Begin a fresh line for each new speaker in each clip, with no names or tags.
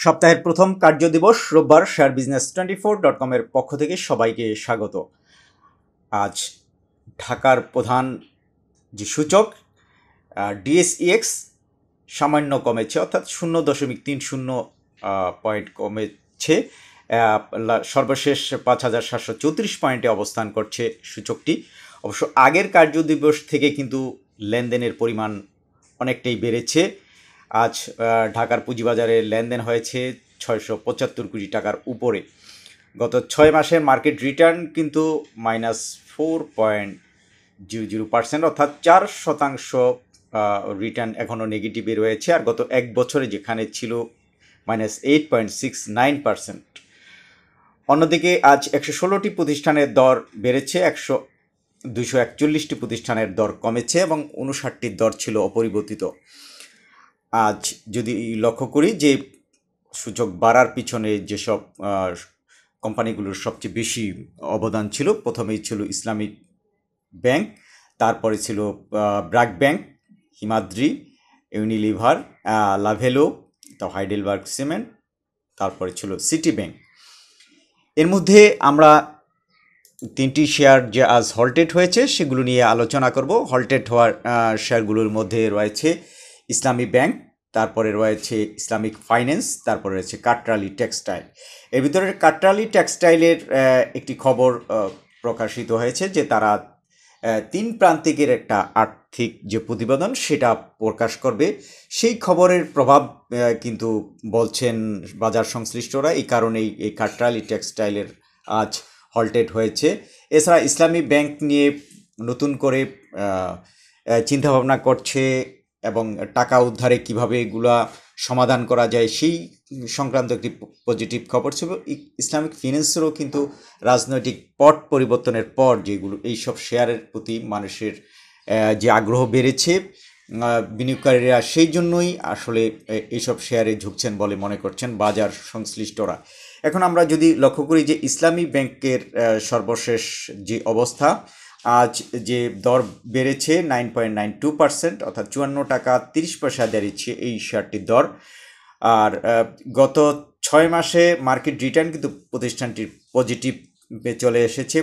সপ্তাহের প্রথম কার্যদিবস রোববার শেয়ার বিজনেস 24.com-এর পক্ষ থেকে সবাইকে স্বাগত। আজ ঢাকার প্রধান যে সূচক ডিএসইএক্স সামান্য কমেছে, অর্থাৎ 0.30 পয়েন্ট কমেছে। সর্বশেষ 5,734 পয়েন্টে অবস্থান করছে সূচকটি। অবশ্য আগের কার্যদিবস থেকে কিন্তু লেনদেনের পরিমাণ অনেকটাই বেড়েছে। আজ ঢাকার পুঁজিবাজারে লেনদেন হয়েছে 675 কোটি টাকার উপরে। গত 6 মাসের মার্কেট রিটার্ন কিন্তু -4.00%, অর্থাৎ 4% রিটার্ন এখনও নেগেটিভে রয়েছে। আর গত এক বছরে যেখানে ছিল -8.69%। অন্যদিকে আজ 116টি প্রতিষ্ঠানের দর বেড়েছে, 241টি প্রতিষ্ঠানের দর কমেছে এবং 59টির দর ছিল অপরিবর্তিত। আজ যদি লক্ষ্য করি যে সূচক বাড়ার পিছনে যেসব কোম্পানিগুলোর সবচেয়ে বেশি অবদান ছিল, প্রথমেই ছিল ইসলামিক ব্যাংক, তারপরে ছিল BRAC bank, Himadri, Unilever, Lovello, Heidelberg cement, তারপরে ছিল সিটি ব্যাংক। এর মধ্যে আমরা 3টি শেয়ার যে আজ হল্টেড হয়েছে সেগুলো নিয়ে আলোচনা করব। হল্টেড হওয়ার শেয়ারগুলোর মধ্যে রয়েছে ইসলামী ব্যাংক, তারপরে রয়েছে ইসলামিক ফাইন্যান্স, তারপরে রয়েছে কাটরালি টেক্সটাইল। এর ভিতরে কাটরালি টেক্সটাইলের একটি খবর প্রকাশিত হয়েছে যে তারা 3 প্রান্তিকের একটা আর্থিক যে প্রতিবেদন সেটা প্রকাশ করবে। সেই খবরের প্রভাব কিন্তু বলছেন বাজার সংশ্লিষ্টরা, এই কারণেই এই কাটরালি টেক্সটাইলের আজ হল্টেড হয়েছে। এছাড়া ইসলামী ব্যাংক নিয়ে নতুন করে চিন্তাভাবনা করছে এবং টাকা উদ্ধারে কীভাবে এগুলা সমাধান করা যায় সেই সংক্রান্ত একটি পজিটিভ খবর ছিল। ইসলামিক ফিন্যান্সেরও কিন্তু রাজনৈতিক পট পরিবর্তনের পর যেগুলো এইসব শেয়ারের প্রতি মানুষের যে আগ্রহ বেড়েছে, বিনিয়োগকারীরা সেই জন্যই আসলে এইসব শেয়ারে ঝুঁকছেন বলে মনে করছেন বাজার সংশ্লিষ্টরা। এখন আমরা যদি লক্ষ্য করি যে ইসলামী ব্যাংকের সর্বশেষ যে অবস্থা, আজ যে দর বেড়েছে 9.92%, অর্থাৎ 54 টাকা 30 পয়সা দাঁড়িয়েছে এই শেয়ারটির দর। আর গত 6 মাসে মার্কেট রিটার্ন কিন্তু প্রতিষ্ঠানটির পজিটিভে চলে এসেছে,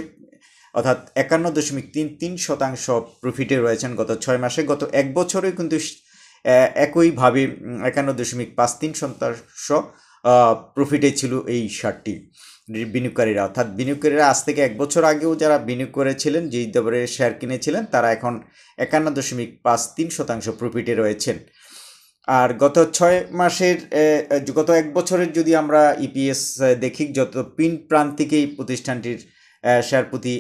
অর্থাৎ 51.33% প্রফিটে রয়েছেন গত 6 মাসে। গত এক বছরে কিন্তু একইভাবে 51.53% প্রফিটে ছিল এই শেয়ারটি। বিনিয়োগকারীরা, অর্থাৎ বিনিয়োগকারীরা আজ থেকে এক বছর আগেও যারা বিনিয়োগ করেছিলেন, যেই দরে শেয়ার কিনেছিলেন, তারা এখন 51.53% প্রফিটে রয়েছেন। আর গত 6 মাসের গত এক বছরের যদি আমরা ইপিএস দেখি, যত 3 প্রান্তিকেই প্রতিষ্ঠানটির শেয়ার প্রতি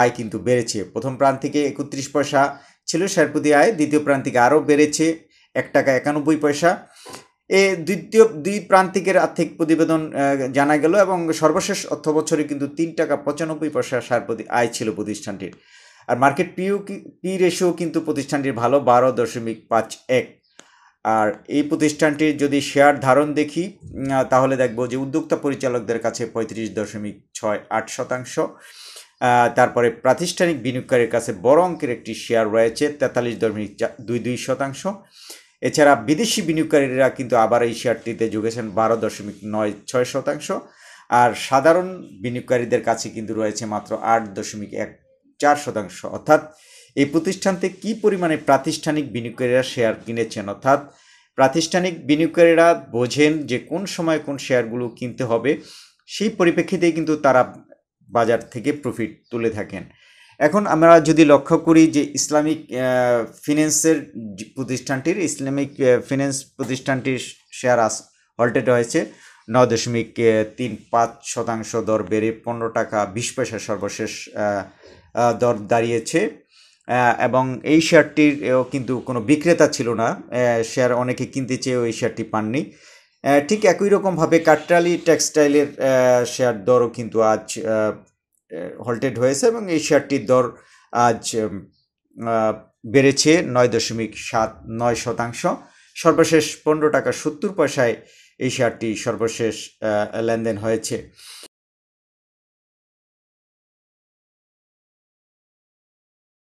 আয় কিন্তু বেড়েছে। প্রথম প্রান্তিকে 31 পয়সা ছিল শেয়ার প্রতি আয়, দ্বিতীয় প্রান্তিকে আরও বেড়েছে 1 টাকা 91 পয়সা। দুই প্রান্তিকের আর্থিক প্রতিবেদন জানা গেল এবং সর্বশেষ অর্থ বছরে কিন্তু 3 টাকা 95 পয়সা শেয়ার প্রতি আয় ছিল প্রতিষ্ঠানটির। আর মার্কেট পি রেশিও কিন্তু প্রতিষ্ঠানটির ভালো, 12.51। আর এই প্রতিষ্ঠানটির যদি শেয়ার ধারণ দেখি তাহলে দেখব যে উদ্যোক্তা পরিচালকদের কাছে 35.68%, তারপরে প্রাতিষ্ঠানিক বিনিয়োগকারীর কাছে বড় অঙ্কের একটি শেয়ার রয়েছে 43.22%। এছাড়া বিদেশি বিনিয়োগকারীরা কিন্তু আবার এই শেয়ারটিতে ঝুঁকেছেন 12.96%। আর সাধারণ বিনিয়োগকারীদের কাছে কিন্তু রয়েছে মাত্র 8.14%। অর্থাৎ এই প্রতিষ্ঠানতে কী পরিমাণে প্রাতিষ্ঠানিক বিনিয়োগকারীরা শেয়ার কিনেছেন, অর্থাৎ প্রাতিষ্ঠানিক বিনিয়োগকারীরা বোঝেন যে কোন সময় কোন শেয়ারগুলো কিনতে হবে, সেই পরিপ্রেক্ষিতেই কিন্তু তারা বাজার থেকে প্রফিট তুলে থাকেন। এখন আমরা যদি লক্ষ্য করি যে ইসলামিক ফিন্যান্সের ইসলামিক ফিন্যান্স প্রতিষ্ঠানটির শেয়ার হল্টেড হয়েছে 9.35%, দর বেড়ে 15 টাকা 20 পয়সা সর্বশেষ দর দাঁড়িয়েছে। এবং এই শেয়ারটিরও কিন্তু কোনো বিক্রেতা ছিল না, শেয়ার অনেকে কিনতে চেয়েও এই শেয়ারটি পাননি। ঠিক একই রকমভাবে কাটরালি টেক্সটাইলের শেয়ার দরও কিন্তু আজ হল্টেড হয়েছে এবং এই শেয়ারটির দর আজ বেড়েছে 9.79%। সর্বশেষ 15 টাকা 70 পয়সায় এই শেয়ারটি সর্বশেষ লেনদেন হয়েছে।